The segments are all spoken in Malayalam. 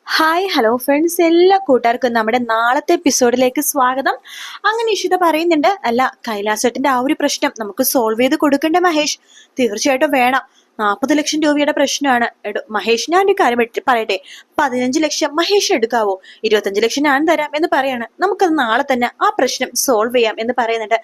ഹായ് ഹലോ ഫ്രണ്ട്സ്, എല്ലാ കൂട്ടുകാർക്കും നമ്മുടെ നാളത്തെ എപ്പിസോഡിലേക്ക് സ്വാഗതം. അങ്ങനെ ഇഷിത പറയുന്നുണ്ട്, അല്ല കൈലാസേട്ടന്റെ ആ ഒരു പ്രശ്നം നമുക്ക് സോൾവ് ചെയ്ത് കൊടുക്കണ്ടേ മഹേഷ്? തീർച്ചയായിട്ടും വേണം. 40 ലക്ഷം രൂപയുടെ പ്രശ്നമാണ്. മഹേഷ്, ഞാൻ ഒരു കാര്യം പറയട്ടെ, 15 ലക്ഷം മഹേഷ് എടുക്കാവോ? 25 ലക്ഷം ഞാൻ തരാം എന്ന് പറയാണ്. നമുക്കത് നാളെ തന്നെ ആ പ്രശ്നം സോൾവ് ചെയ്യാം എന്ന് പറയുന്നുണ്ട്.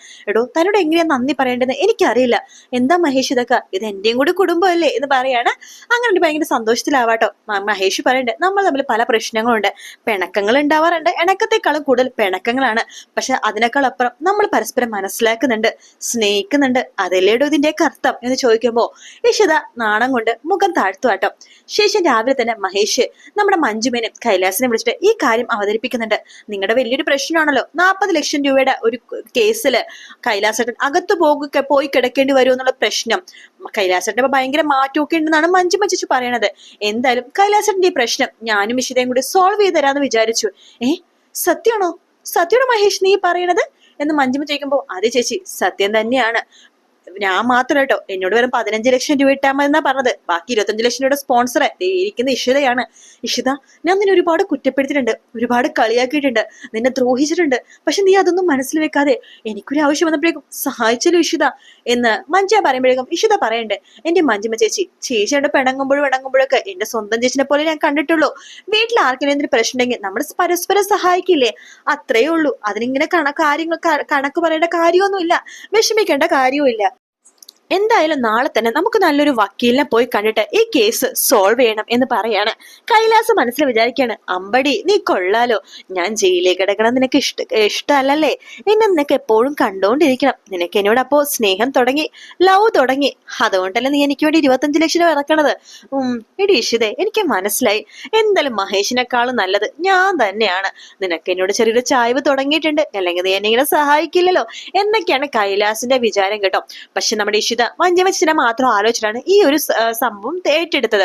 തന്നോട് എങ്ങനെയാ നന്ദി പറയേണ്ടതെന്ന് എനിക്കറിയില്ല. എന്താ മഹേഷ് ഇതൊക്കെ? ഇത് എന്റെയും കൂടി കുടുംബമല്ലേ എന്ന് പറയാണ്. അങ്ങനെ ഒരു ഭയങ്കര സന്തോഷത്തിലാവാട്ടോ. മഹേഷ് പറയണ്ട്, നമ്മൾ തമ്മിൽ പല പ്രശ്നങ്ങളുണ്ട്, പിണക്കങ്ങൾ ഉണ്ടാവാറുണ്ട്. ഇണക്കത്തെക്കാളും കൂടുതൽ പിണക്കങ്ങളാണ്. പക്ഷെ അതിനേക്കാൾ അപ്പുറം നമ്മൾ പരസ്പരം മനസ്സിലാക്കുന്നുണ്ട്, സ്നേഹിക്കുന്നുണ്ട്. അതല്ലേടോ ഇതിന്റെയൊക്കെ അർത്ഥം എന്ന് ചോദിക്കുമ്പോ യശോദ നാണം കൊണ്ട് മുഖം താഴ്ത്തുവാട്ടോ. ശേഷം രാവിലെ തന്നെ മഹേഷ് നമ്മുടെ മഞ്ജുമേനും കൈലാസിനെ വിളിച്ചിട്ട് ഈ കാര്യം അവതരിപ്പിക്കുന്നുണ്ട്. നിങ്ങളുടെ വലിയൊരു പ്രശ്നമാണല്ലോ, 40 ലക്ഷം രൂപയുടെ ഒരു കേസില് കൈലാസേട്ടൻ അകത്തു പോയി കിടക്കേണ്ടി വരുമോ എന്നുള്ള പ്രശ്നം. കൈലാസേട്ടൻ ഭയങ്കര മാറ്റമൊക്കെ ഉണ്ടെന്നാണ് മഞ്ജുമ ചേച്ചി പറയണത്. എന്തായാലും കൈലാസേട്ടന്റെ ഈ പ്രശ്നം ഞാനും ഇഷിതയും കൂടി സോൾവ് ചെയ്ത് തരാന്ന് വിചാരിച്ചു. സത്യമാണോ? സത്യമാണോ മഹേഷ് നീ പറയണത് എന്ന് മഞ്ജുമ ചോദിക്കുമ്പോ അതെ ചേച്ചി, സത്യം തന്നെയാണ്. ഞാൻ മാത്രം കേട്ടോ, എന്നോട് വെറും 15 ലക്ഷം രൂപ ഇട്ടാൽ മതി എന്നാ പറഞ്ഞത്. ബാക്കി 25 ലക്ഷം രൂപയുടെ സ്പോൺസറെ ഇരിക്കുന്ന ഇഷിതയാണ്. ഇഷിത, ഞാൻ നിന്നെ ഒരുപാട് കുറ്റപ്പെടുത്തിയിട്ടുണ്ട്, ഒരുപാട് കളിയാക്കിയിട്ടുണ്ട്, നിന്നെ ദ്രോഹിച്ചിട്ടുണ്ട്. പക്ഷെ നീ അതൊന്നും മനസ്സിൽ വെക്കാതെ എനിക്കൊരു ആവശ്യം വന്നപ്പോഴേക്കും സഹായിച്ചല്ലോ ഇഷിത എന്ന് മഞ്ജ പറയുമ്പോഴേക്കും ഇഷിത പറയണ്ടേ, എന്റെ മഞ്ജുമ ചേച്ചി, ചേച്ചിയുടെ പിണങ്ങുമ്പോഴൊക്കെ എന്റെ സ്വന്തം ചേച്ചിനെ പോലെ ഞാൻ കണ്ടിട്ടുള്ളൂ. വീട്ടിൽ ആർക്കെങ്കിലും എന്തൊരു പ്രശ്നം ഉണ്ടെങ്കിൽ നമ്മൾ പരസ്പരം സഹായിക്കില്ലേ? അത്രേ ഉള്ളൂ. അതിനിങ്ങനെ കണക്ക് പറയേണ്ട കാര്യമൊന്നുമില്ല, വിഷമിക്കേണ്ട കാര്യവുമില്ല. എന്തായാലും നാളെ തന്നെ നമുക്ക് നല്ലൊരു വക്കീലിനെ പോയി കണ്ടിട്ട് ഈ കേസ് സോൾവ് ചെയ്യണം എന്ന് പറയാണ്. കൈലാസ് മനസ്സിൽ വിചാരിക്കാണ്, അമ്പടി നീ കൊള്ളാലോ, ഞാൻ ജയിലിലേക്ക് കിടക്കണം നിനക്ക് ഇഷ്ടമല്ലല്ലേ? നിനക്ക് എപ്പോഴും കണ്ടോണ്ടിരിക്കണം. നിനക്ക് എന്നോട് അപ്പോ സ്നേഹം തുടങ്ങി, ലവ് തുടങ്ങി. അതുകൊണ്ടല്ലേ നീ എനിക്ക് വേണ്ടി 25 ലക്ഷം ഇറക്കണത്. എടി ഇഷിതേ, എനിക്ക് മനസ്സിലായി. എന്തായാലും മഹേഷിനെക്കാളും നല്ലത് ഞാൻ തന്നെയാണ്. നിനക്ക് എന്നോട് ചെറിയൊരു ചായ്വ് തുടങ്ങിയിട്ടുണ്ട്, അല്ലെങ്കിൽ നീ എന്നെ ഇങ്ങനെ സഹായിക്കില്ലല്ലോ എന്നൊക്കെയാണ് കൈലാസിന്റെ വിചാരം കേട്ടോ. പക്ഷെ നമ്മുടെ ഇഷിത മഞ്ജുമച്ചിനെ മാത്രം ആലോചിച്ചിട്ടാണ് ഈ ഒരു സംഭവം ഏറ്റെടുത്തത്.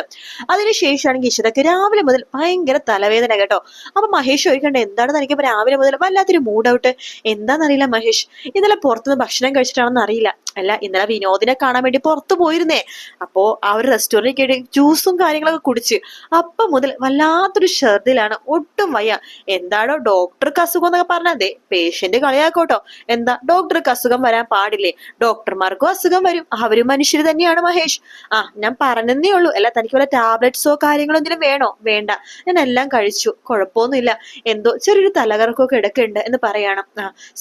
അതിനുശേഷമാണെങ്കിൽ ഇഷിതക്ക് രാവിലെ മുതൽ ഭയങ്കര തലവേദന കേട്ടോ. അപ്പൊ മഹേഷ് ചോദിക്കണ്ടേ, എന്താണ് തനിക്ക് രാവിലെ മുതൽ വല്ലാത്തൊരു മൂഡ് ഔട്ട്? എന്താണെന്നറിയില്ല മഹേഷ്, ഇന്നലെ പുറത്തുനിന്ന് ഭക്ഷണം കഴിച്ചിട്ടാണെന്ന് അറിയില്ല. അല്ല, ഇന്നലെ വിനോദിനെ കാണാൻ വേണ്ടി പുറത്തു പോയിരുന്നേ. അപ്പോ ആ ഒരു റെസ്റ്റോറന്റിൽ കേട്ട് ജ്യൂസും കാര്യങ്ങളൊക്കെ കുടിച്ച് അപ്പൊ മുതൽ വല്ലാത്തൊരു ഛർദിലാണ്, ഒട്ടും വയ്യ. എന്താണോ ഡോക്ടർക്ക് അസുഖം എന്നൊക്കെ പറഞ്ഞതേ, പേഷ്യന്റ് കളിയാക്കോട്ടോ. എന്താ ഡോക്ടർക്ക് അസുഖം വരാൻ പാടില്ലേ? ഡോക്ടർമാർക്കും അസുഖം വരും, അവരും മനുഷ്യർ തന്നെയാണ് മഹേഷ്. ഞാൻ പറഞ്ഞതേ ഉള്ളൂ. അല്ല, തനിക്ക് വല്ല ടാബ്ലറ്റ്സോ കാര്യങ്ങളോ എന്തെങ്കിലും വേണോ? വേണ്ട, ഞാൻ എല്ലാം കഴിച്ചു, കുഴപ്പമൊന്നുമില്ല. എന്തോ ചെറിയൊരു തലകറക്കമൊക്കെ ഇടക്കുണ്ട് എന്ന് പറയണം.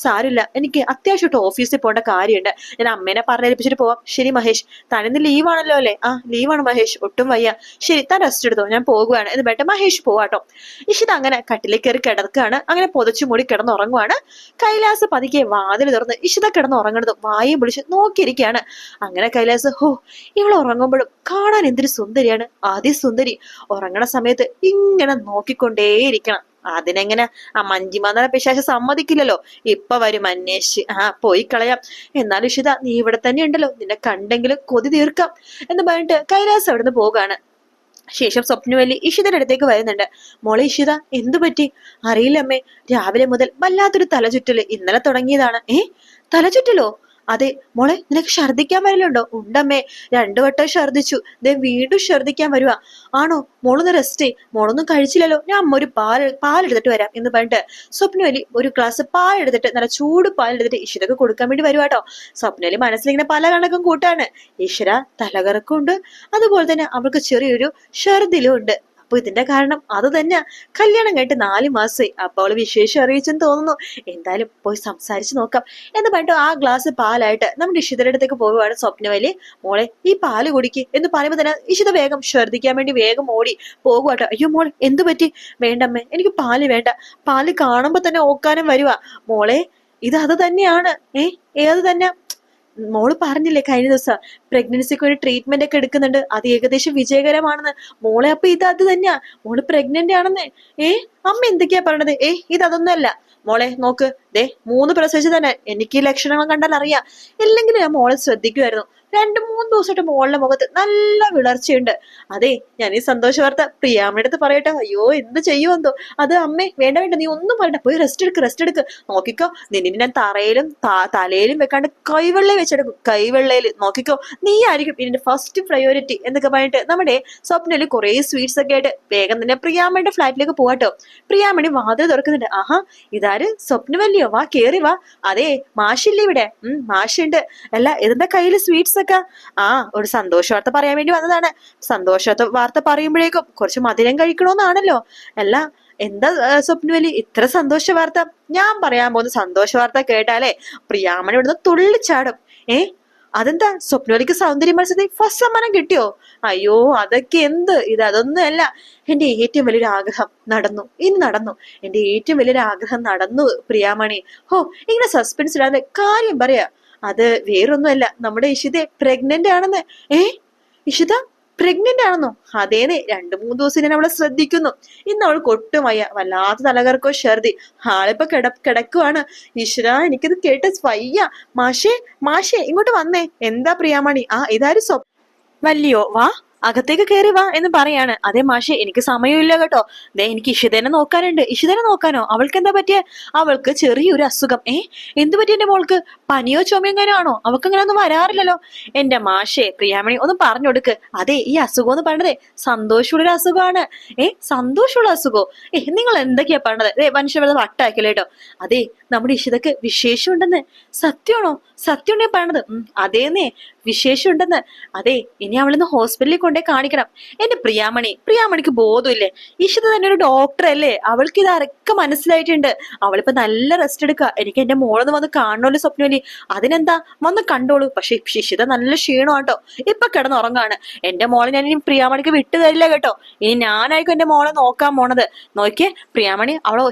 സാരില്ല, എനിക്ക് അത്യാവശ്യമായിട്ട് ഓഫീസിൽ പോകേണ്ട കാര്യമുണ്ട്, ഞാൻ അമ്മേനെ പറഞ്ഞേൽപ്പിച്ചിട്ട് പോവാം. ശരി മഹേഷ്, തനിന്ന് ലീവാണല്ലോ അല്ലേ? ലീവാണ് മഹേഷ്, ഒട്ടും വയ്യ. ശരി, താൻ റെസ്റ്റ് എടുത്തോ, ഞാൻ പോകുകയാണ് എന്ന് പറഞ്ഞിട്ട് മഹേഷ് പോവാട്ടോ. ഇഷിത അങ്ങനെ കട്ടിലേക്ക് കയറി കിടക്കുകയാണ്. അങ്ങനെ പൊതച്ചു മൂടി കിടന്നുറങ്ങുവാണ്. കൈലാസ് പതുക്കെ വാതിൽ തുറന്ന് ഇഷിത കിടന്നുറങ്ങണതും വായും പിടിച്ച് നോക്കിയിരിക്കുകയാണ്. അങ്ങനെ കൈലാസ്, ഇവൾ ഉറങ്ങുമ്പോഴും കാണാൻ എന്തൊരു സുന്ദരിയാണ്, അതിസുന്ദരി. ഉറങ്ങണ സമയത്ത് ഇങ്ങനെ നോക്കിക്കൊണ്ടേയിരിക്കണം. അതിനെങ്ങനെ ആ മഞ്ജിമ പിശാച് സമ്മതിക്കില്ലല്ലോ. ഇപ്പൊ വരും അന്വേഷിച്ച്. പോയി കളയാം. എന്നാലും ഇഷിത, നീ ഇവിടെ തന്നെ ഉണ്ടല്ലോ, നിന്നെ കണ്ടെങ്കിലും കൊതി തീർക്കാം എന്ന് പറഞ്ഞിട്ട് കൈലാസ് അവിടുന്ന് പോകാണ്. ശേഷം സ്വപ്നവല്ലി ഇഷിതയുടെ അടുത്തേക്ക് വരുന്നുണ്ട്. മോളെ ഇഷിത, എന്തു പറ്റി? അറിയില്ല അമ്മേ, രാവിലെ മുതൽ വല്ലാത്തൊരു തലചുറ്റല് ഇന്നലെ തുടങ്ങിയതാണ്. തലചുറ്റലോ? അതെ മോളെ, നിനക്ക് ഛർദിക്കാൻ വരലുണ്ടോ? ഉണ്ടമ്മേ, 2 വട്ടം ഛർദിച്ചു, ദേ വീണ്ടും ഛർദിക്കാൻ വരുവാ. ആണോ? മോളൊന്ന് റെസ്റ്റ്, മോളൊന്നും കഴിച്ചില്ലല്ലോ, ഞാൻ അമ്മ ഒരു പാലെടുത്തിട്ട് വരാം എന്ന് പറഞ്ഞിട്ട് സ്വപ്നവലി ഒരു ഗ്ലാസ് പാലെടുത്തിട്ട്, നല്ല ചൂട് പാലെടുത്തിട്ട് ഈശ്വരക്ക് കൊടുക്കാൻ വേണ്ടി വരുവാട്ടോ. സ്വപ്നവലി മനസ്സിലിങ്ങനെ പല കണക്കും കൂട്ടാണ്. ഈശ്വര, തലകറക്കമുണ്ട്, അതുപോലെ തന്നെ അവൾക്ക് ചെറിയൊരു ഛർദിലും ഉണ്ട്. അപ്പൊ ഇതിന്റെ കാരണം അത് തന്നെ. കല്യാണം കഴിഞ്ഞിട്ട് 4 മാസമായി. അപ്പൊ അവള് വിശേഷം അറിയിച്ചെന്ന് തോന്നുന്നു. എന്തായാലും പോയി സംസാരിച്ച് നോക്കാം എന്ന് പറഞ്ഞിട്ട് ആ ഗ്ലാസ് പാലായിട്ട് നമ്മുടെ ഇഷിതയുടെ അടുത്തേക്ക് പോവുകയാണ് സ്വപ്നവലി. മോളെ, ഈ പാല് കുടിക്ക് എന്ന് പറയുമ്പോ തന്നെ ഇഷിത വേഗം ഛർദിക്കാൻ വേണ്ടി വേഗം ഓടി പോകുവാട്ടോ. അയ്യോ മോളെ, എന്തു പറ്റി? വേണ്ടമ്മേ, എനിക്ക് പാല് വേണ്ട, പാല് കാണുമ്പോ തന്നെ ഓക്കാനും വരുവാ. മോളെ, ഇത് അത് തന്നെയാണ്. ഏത് തന്നെ? മോള് പറഞ്ഞില്ലേ കഴിഞ്ഞ ദിവസം പ്രഗ്നൻസിക്ക് ഒരു ട്രീറ്റ്മെന്റ് ഒക്കെ എടുക്കുന്നുണ്ട്, അത് ഏകദേശം വിജയകരമാണെന്ന്. മോളെ, അപ്പൊ ഇത് അത് തന്നെയാ, മോള് പ്രഗ്നന്റ് ആണെന്ന്. അമ്മ എന്തൊക്കെയാ പറഞ്ഞത്? ഇത് അതൊന്നുമല്ല. മോളെ നോക്ക്, 3 പ്രസവിച്ച് തന്നെ എനിക്ക് ഈ ലക്ഷണങ്ങൾ കണ്ടാൽ അറിയാം. ഇല്ലെങ്കിൽ ഞാൻ മോളെ ശ്രദ്ധിക്കുമായിരുന്നു. 2-3 ദിവസമായിട്ട് മോളുടെ മുഖത്ത് നല്ല വിളർച്ചയുണ്ട്. അതെ, ഞാൻ ഈ സന്തോഷ വാർത്ത പ്രിയാമ്മയുടെ അടുത്ത് പറയട്ടെ. അയ്യോ എന്ത് ചെയ്യുമെന്തോ. അത് അമ്മേ വേണ്ട വേണ്ട, നീ ഒന്നും പറയണ്ട, പോയി റെസ്റ്റ് എടുക്ക്. നോക്കിക്കോ, നിന്നെ ഞാൻ തറയിലും തലയിലും വെക്കാണ്ട് കൈവെള്ളയിൽ വെച്ചെടുക്കും. കൈവെള്ളയിൽ നോക്കിക്കോ, നീ ആയിരിക്കും ഇതിന്റെ ഫസ്റ്റ് പ്രയോറിറ്റി എന്നൊക്കെ പറഞ്ഞിട്ട് നമ്മുടെ സ്വപ്നയില് കുറെ സ്വീറ്റ്സ് ഒക്കെ ആയിട്ട് വേഗം തന്നെ പ്രിയാമ്മയുടെ ഫ്ലാറ്റിലേക്ക് പോവാട്ടോ. പ്രിയാമണി വാതിൽ തുറക്കുന്നുണ്ട്. ആഹാ, ഇതാര്? സ്വപ്നവല്ലിയോ? വാ, കേറി വാ. അതെ, മാഷില്ലേ ഇവിടെ? മാഷുണ്ട്. അല്ല, ഇതെന്താ കയ്യില് സ്വീറ്റ്സ് ഒക്കെ? ആ, ഒരു സന്തോഷ വാർത്ത പറയാൻ വേണ്ടി വന്നതാണ്. സന്തോഷ വാർത്ത പറയുമ്പോഴേക്കും കുറച്ച് മധുരം കഴിക്കണോന്നാണല്ലോ. അല്ല, എന്താ സ്വപ്നവല്ലി ഇത്ര സന്തോഷ വാർത്ത? ഞാൻ പറയാൻ പോകുന്ന സന്തോഷ വാർത്ത കേട്ടാലേ പ്രിയാമണി ഇവിടുന്ന് തുള്ളിച്ചാടും. അതെന്താ, സ്വപ്നവലിക്ക് സൗന്ദര്യ മത്സരത്തിൽ ഫസ്റ്റ് സമ്മാനം കിട്ടിയോ? അയ്യോ, അതൊക്കെ എന്ത്, അതൊന്നും അല്ല. എന്റെ ഏറ്റവും വലിയൊരു ആഗ്രഹം നടന്നു. എന്റെ ഏറ്റവും വലിയൊരു ആഗ്രഹം നടന്നു പ്രിയാമണി. ഇങ്ങനെ സസ്പെൻസ് ഇടാതെ കാര്യം പറയാ. അത് വേറൊന്നുമല്ല, നമ്മുടെ ഇഷിത പ്രഗ്നന്റ് ആണെന്ന്. ഇഷിത പ്രഗ്നന്റ് ആണെന്നോ? അതേന്നെ, 2-3 ദിവസം ഞാൻ അവളെ ശ്രദ്ധിക്കുന്നു. ഇന്ന് അവൾക്ക് ഒട്ടും വയ്യ, വല്ലാത്ത തലകർക്കോ ഛർദി. ആളിപ്പോ കിടക്കുവാണ്. ഈശ്വര, എനിക്കിത് കേട്ട് വയ്യ. മാഷേ ഇങ്ങോട്ട് വന്നേ. എന്താ പ്രിയാമണി? ഇതാര് വല്ലിയോ? വാ, അകത്തേക്ക് കയറി വാ എന്ന് പറയാണ്. അതേ മാഷെ, എനിക്ക് സമയമില്ല കേട്ടോ. എനിക്ക് ഇഷിതേനെ നോക്കാനുണ്ട്. ഇഷിതേനെ നോക്കാനോ? അവൾക്ക് എന്താ പറ്റിയ? അവൾക്ക് ചെറിയൊരു അസുഖം. എന്ത് പറ്റി എന്റെ മോൾക്ക്? പനിയോ ചുമയോ എങ്ങനെ ആണോ? അവൾക്ക് ഇങ്ങനെ ഒന്നും വരാറില്ലല്ലോ. എന്റെ മാഷെ, പ്രിയാമണി ഒന്ന് പറഞ്ഞു കൊടുക്ക്. അതെ, ഈ അസുഖം എന്ന് പറഞ്ഞതേ സന്തോഷമുള്ളൊരു അസുഖമാണ്. സന്തോഷമുള്ള അസുഖോ? നിങ്ങൾ എന്തൊക്കെയാ പറഞ്ഞത്? മനുഷ്യരുടെ വട്ടാക്കില്ല കേട്ടോ. അതെ, നമ്മുടെ ഇഷിതക്ക് വിശേഷം ഉണ്ടെന്ന്. സത്യമാണോ? സത്യമാണേ പറഞ്ഞത്? അതേന്നേ, വിശേഷം ഉണ്ടെന്ന്. അതെ, ഇനി അവളിന്ന് ഹോസ്പിറ്റലിൽ കൊണ്ടേ കാണിക്കണം. എന്റെ പ്രിയാമണിക്ക് ബോധമില്ലേ? ഇഷിത തന്നെ ഒരു ഡോക്ടർ അല്ലേ? അവൾക്ക് ഇതൊക്കെ മനസ്സിലായിട്ടുണ്ട്. അവളിപ്പോ നല്ല റെസ്റ്റ് എടുക്കുക. എനിക്ക് എന്റെ മോളൊന്ന് വന്ന് കാണണമല്ലോ സ്വപ്നവലി. അതിനെന്താ, വന്ന് കണ്ടോളൂ. പക്ഷെ ഇഷിത നല്ല ക്ഷീണമാട്ടോ, ഇപ്പൊ കിടന്നുറങ്ങാണ്. എന്റെ മോളെ ഞാൻ ഇനി പ്രിയാമണിക്ക് വിട്ടു തരില്ല കേട്ടോ. ഇനി ഞാനായിരിക്കും എന്റെ മോളെ നോക്കാൻ പോണത്. നോക്കിയേ പ്രിയാമണി, അവളെ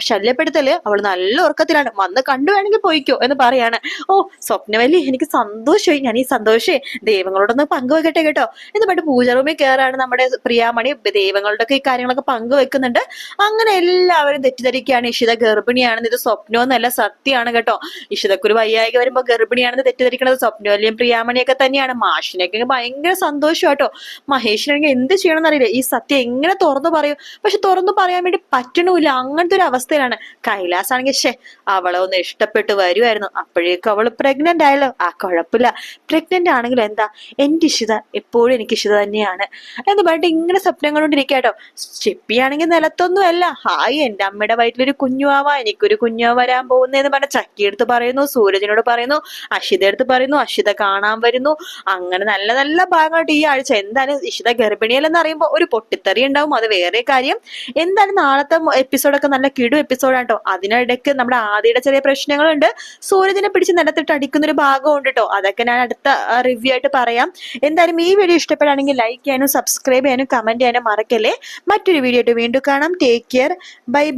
ശല്യപ്പെടുത്തല്. അവള് നല്ല ഉറക്കത്തിലാണ്. വന്ന് കണ്ടു വേണമെങ്കിൽ പോയിക്കോ എന്ന് പറയാണ്. സ്വപ്നവല്ലി, എനിക്ക് സന്തോഷമായി. ഞാൻ ഈ സന്തോഷേ ദൈവങ്ങളോടൊന്ന് പങ്കുവെക്കട്ടെ കേട്ടോ എന്ന് പറഞ്ഞിട്ട് പൂജ റൂമിൽ കയറാണ് നമ്മുടെ പ്രിയാമണി. ദൈവങ്ങളുടെ ഒക്കെ ഈ കാര്യങ്ങളൊക്കെ പങ്കുവെക്കുന്നുണ്ട്. അങ്ങനെ എല്ലാവരും തെറ്റിദ്ധരിക്കുകയാണ് ഇഷിത ഗർഭിണിയാണെന്ന്. ഇത് സ്വപ്നമൊന്നല്ല, സത്യമാണ് കേട്ടോ. ഇഷിതക്കൊരു വയ്യായിക വരുമ്പോ ഗർഭിണിയാണെന്ന് തെറ്റിദ്ധരിക്കുന്നത് സ്വപ്നവല്ലിയും പ്രിയാമണിയൊക്കെ തന്നെയാണ്. മാഷിനൊക്കെ ഭയങ്കര സന്തോഷം കേട്ടോ. മഹേഷിനെങ്കിൽ എന്ത് ചെയ്യണമെന്ന് അറിയില്ല. ഈ സത്യം എങ്ങനെ തുറന്നു പറയും? പക്ഷെ തുറന്നു പറയാൻ വേണ്ടി പറ്റണില്ല. അങ്ങനത്തെ ഒരു അവസ്ഥയിലാണ്. കൈലാസ് ആണെങ്കിൽ അവളെ ഒന്ന് ഇഷ്ടപ്പെട്ട് വരുമായിരുന്നു. അപ്പോഴേക്കും അവള് പ്രഗ്നന്റ് ആയല്ലോ. കുഴപ്പമില്ല, പ്രഗ്നന്റ് ആണെങ്കിലും എന്താ, എന്റെ ഇഷിത എപ്പോഴും എനിക്ക് ഇഷിത തന്നെയാണ് എന്ന് പറഞ്ഞിട്ട് ഇങ്ങനെ സ്വപ്നം കൊണ്ടിരിക്കാട്ടോ. ചിപ്പിയാണെങ്കിൽ നിലത്തൊന്നും അല്ല. ഹായ്, എന്റെ അമ്മയുടെ വയറ്റിലൊരു കുഞ്ഞുവാവാ, എനിക്കൊരു കുഞ്ഞുവാ വരാൻ പോകുന്നതെന്ന് പറഞ്ഞ ചക്കിയെടുത്ത് പറയുന്നു, സൂരജിനോട് പറയുന്നു, അഷിത എടുത്ത് പറയുന്നു, അഷിത കാണാൻ വരുന്നു. അങ്ങനെ നല്ല നല്ല ഭാഗമായിട്ട് ഈ ആഴ്ച. എന്തായാലും ഇഷിത ഗർഭിണിയല്ലെന്ന് അറിയുമ്പോൾ ഒരു പൊട്ടിത്തെറി ഉണ്ടാവും, അത് വേറെ കാര്യം. എന്തായാലും നാളത്തെ എപ്പിസോഡൊക്കെ നല്ല കിടു എപ്പിസോഡാട്ടോ. അതിനിടയ്ക്ക് നമ്മുടെ ആദിയുടെ ചെറിയ പ്രശ്നങ്ങളുണ്ട്. സൂരജിനെ പിടിച്ച് നിലത്തിട്ട് അടിക്കുന്ന ഒരു ഭാഗമുണ്ട് കേട്ടോ. അതൊക്കെ ഞാൻ അടുത്ത റിവ്യൂ ആയിട്ട് പറയാം. എന്തായാലും ഈ വീഡിയോ ഇഷ്ടപ്പെടുകയാണെങ്കിൽ ലൈക്ക് ചെയ്യാനും സബ്സ്ക്രൈബ് ചെയ്യാനും കമന്റ് ചെയ്യാനും മറക്കല്ലേ. മറ്റൊരു വീഡിയോ ആയിട്ട് വീണ്ടും കാണാം. Take care, bye bye.